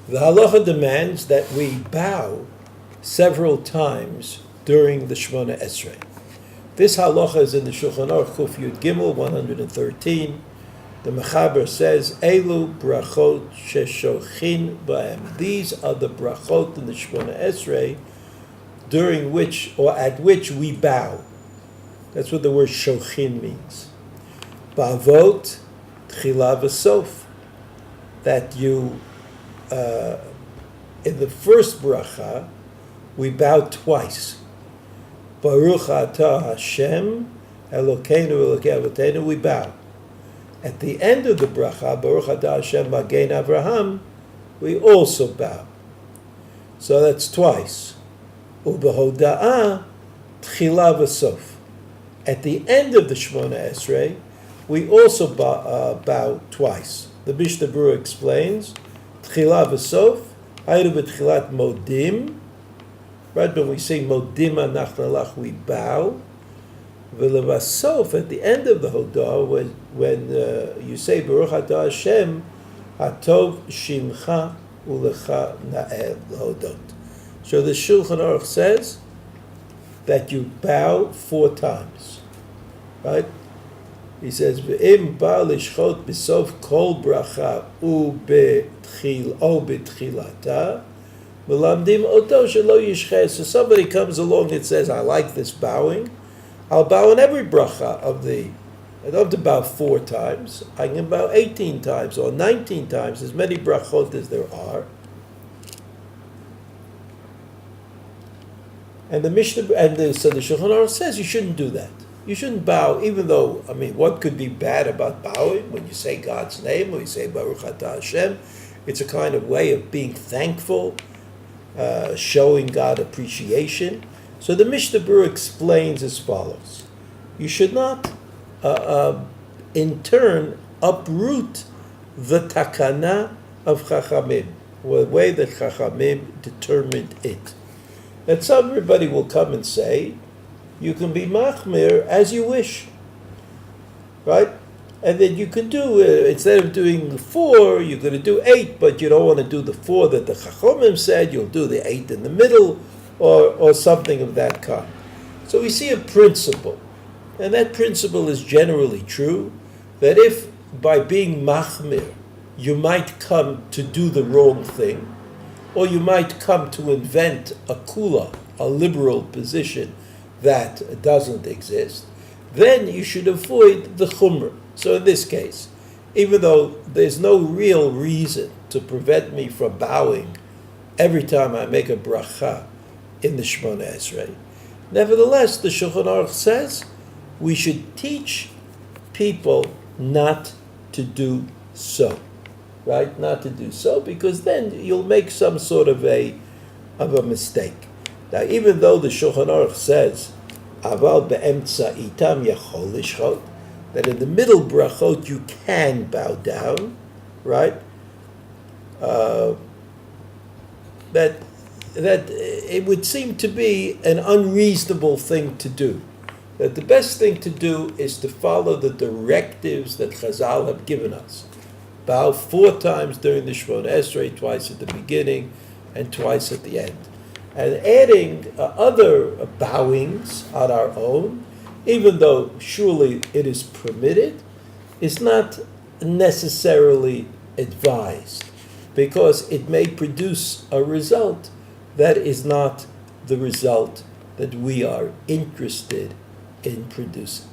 The halacha demands that we bow several times during the Shemona Esrei. This halacha is in the Shulchan Aruch Kuf Yud Gimel 113. The Mechaber says, Elu brachot sheshochin b'hem. These are the brachot in the Shemona Esrei during which, or at which we bow. That's what the word shochin means. Ba'avot, tchila v'sof. That you, in the first bracha, we bow twice. Baruch atah Hashem, Elokeinu Elokei Avoteinu, we bow. At the end of the bracha, Baruch atah Hashem, Magen Avraham, we also bow. So that's twice. Ubehoda'ah, tchila v'sof. At the end of the Shemona Esrei, we also bow twice. The Mishnah Berurah explains, tchila v'sof, hayru b'tchilat modim. Right, when we say modim anachnu lach, we bow. V'levasof, at the end of the Hodah, when you say Baruch atah Hashem, hatov shimcha ulecha na'el hodot. So the Shulchan Aruch says that you bow 4 times. Right? He says, V'im ba lishchot b'sof kol bracha u'betchilata v'lamdim oto shelo yishcheh. So somebody comes along and says, I like this bowing. I'll bow in every bracha of the... I don't have to bow 4 times. I can bow 18 times or 19 times, as many brachot as there are. And the Mishnah, so the Shulchan Aruch says you shouldn't do that. You shouldn't bow, even though, what could be bad about bowing when you say God's name, or you say Baruch atah Hashem? It's a kind of way of being thankful, showing God appreciation. So the Mishnah Berurah explains as follows. You should not, in turn, uproot the takana of Chachamim, or the way that Chachamim determined it. That everybody will come and say, you can be machmir as you wish, right? And then you can do, instead of doing 4, you're going to do 8, but you don't want to do the 4 that the Chachamim said, you'll do the 8 in the middle, or something of that kind. So we see a principle, and that principle is generally true, that if by being machmir, you might come to do the wrong thing, or you might come to invent a kula, a liberal position that doesn't exist, then you should avoid the chumrah. So in this case, even though there's no real reason to prevent me from bowing every time I make a bracha in the Shemona Esrei, nevertheless, the Shulchan Aruch says we should teach people not to do so. Right? Not to do so, because then you'll make some sort of a mistake. Now, even though the Shulchan Aruch says, Aval be'emtza itam yachol lishchot, that in the middle brachot you can bow down, right? That it would seem to be an unreasonable thing to do. That the best thing to do is to follow the directives that Chazal have given us. Bow 4 times during the Shemona Esrei, twice at the beginning and twice at the end. And adding other bowings on our own, even though surely it is permitted, is not necessarily advised, because it may produce a result that is not the result that we are interested in producing.